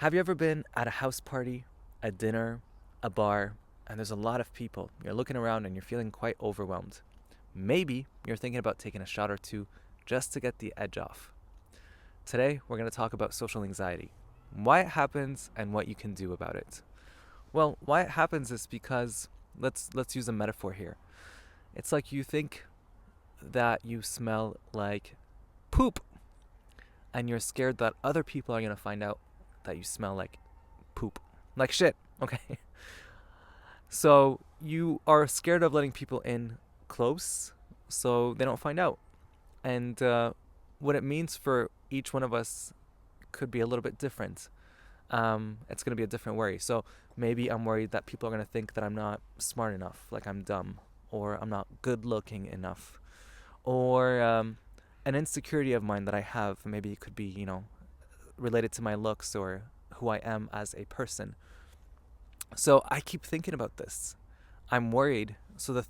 Have you ever been at a house party, a dinner, a bar, and there's a lot of people? You're looking around and you're feeling quite overwhelmed. Maybe you're thinking about taking a shot or two just to get the edge off. Today, we're going to talk about social anxiety, why it happens, and what you can do about it. Well, why it happens is because let's use a metaphor here. It's like you think that you smell like poop and you're scared that other people are going to find out that you smell like poop. Like shit, okay? So you are scared of letting people in close so they don't find out. And what it means for each one of us could be a little bit different. It's going to be a different worry. So maybe I'm worried that people are going to think that I'm not smart enough, like I'm dumb, or I'm not good looking enough, or an insecurity of mine that I have. Maybe it could be, related to my looks or who I am as a person. So I keep thinking about this. I'm worried. So the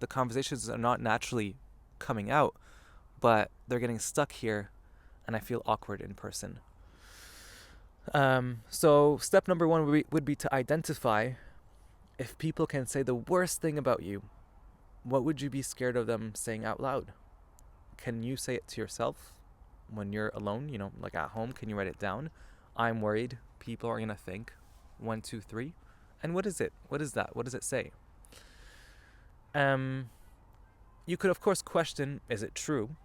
conversations are not naturally coming out, but they're getting stuck here and I feel awkward in person. So step number one would be to identify if people can say the worst thing about you. What would you be scared of them saying out loud? Can you say it to yourself when you're alone, like at home? Can you write it down? I'm worried people are going to think one, two, three. And what is it? What is that? What does it say? Um, you could, of course, question, is it true?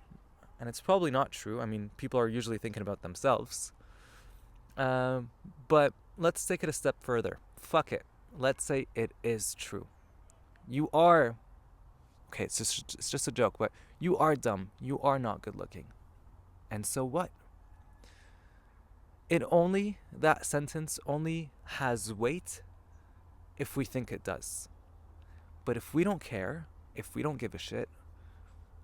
And it's probably not true. I mean, people are usually thinking about themselves. Um, but let's take it a step further. Fuck it. Let's say it is true. You are, okay, it's just a joke, but you are dumb. You are not good looking. And so what? That sentence only has weight if we think it does. But if we don't care, if we don't give a shit,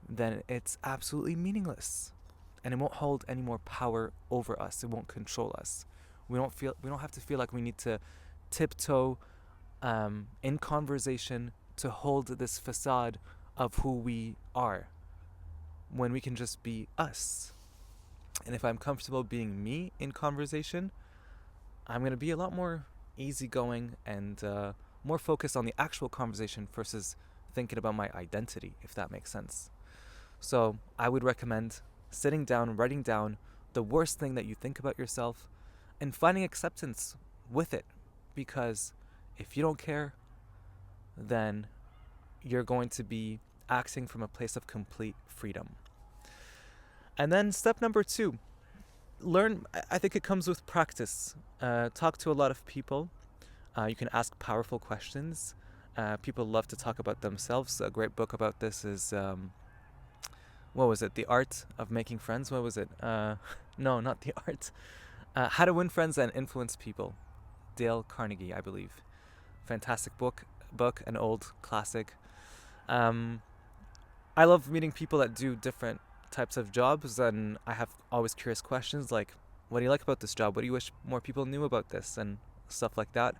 then it's absolutely meaningless. And it won't hold any more power over us. It won't control us. We don't have to feel like we need to tiptoe in conversation to hold this facade of who we are when we can just be us. And if I'm comfortable being me in conversation, I'm going to be a lot more easygoing and more focused on the actual conversation versus thinking about my identity, if that makes sense. So I would recommend sitting down, writing down the worst thing that you think about yourself, and finding acceptance with it. Because if you don't care, then you're going to be acting from a place of complete freedom. And then step number two, learn. I think it comes with practice. Talk to a lot of people. You can ask powerful questions. People love to talk about themselves. A great book about this is what was it? The Art of Making Friends. What was it? No, not The Art. How to Win Friends and Influence People. Dale Carnegie, I believe. Fantastic book, an old classic. Um, I love meeting people that do different types of jobs, and I have always curious questions like, what do you like about this job? What do you wish more people knew about this? And stuff like that.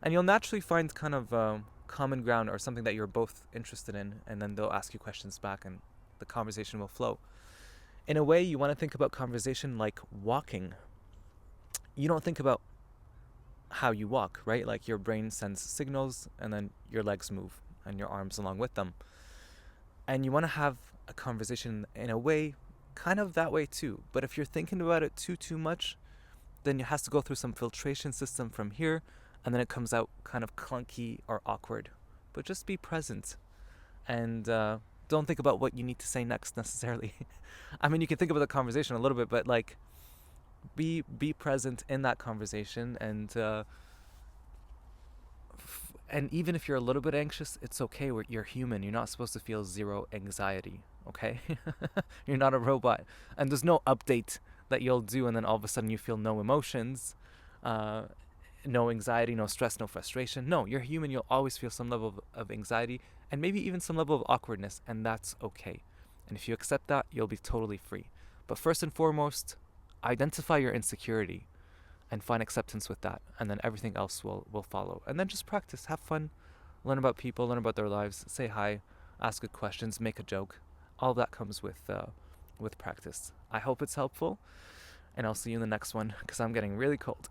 And you'll naturally find kind of common ground or something that you're both interested in, and then they'll ask you questions back, and the conversation will flow. In a way, you want to think about conversation like walking. You don't think about how you walk, right? Like your brain sends signals, and then your legs move, and your arms along with them. And you want to have a conversation in a way, kind of that way too. But if you're thinking about it too much, then it has to go through some filtration system from here, and then it comes out kind of clunky or awkward. But just be present, and don't think about what you need to say next necessarily. I mean, you can think about the conversation a little bit, but like, be present in that conversation, and even if you're a little bit anxious, it's okay. You're human. You're not supposed to feel zero anxiety. Okay, you're not a robot, and there's no update that you'll do, and then all of a sudden you feel no emotions, uh, no anxiety, no stress, no frustration. No, you're human. You'll always feel some level of anxiety, and maybe even some level of awkwardness, and that's okay. And if you accept that, you'll be totally free. But first and foremost, identify your insecurity and find acceptance with that, and then everything else will follow. And then just practice, have fun, learn about people, learn about their lives, say hi, ask good questions, make a joke. All of that comes with practice. I hope it's helpful. And I'll see you in the next one because I'm getting really cold.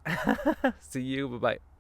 See you. Bye bye.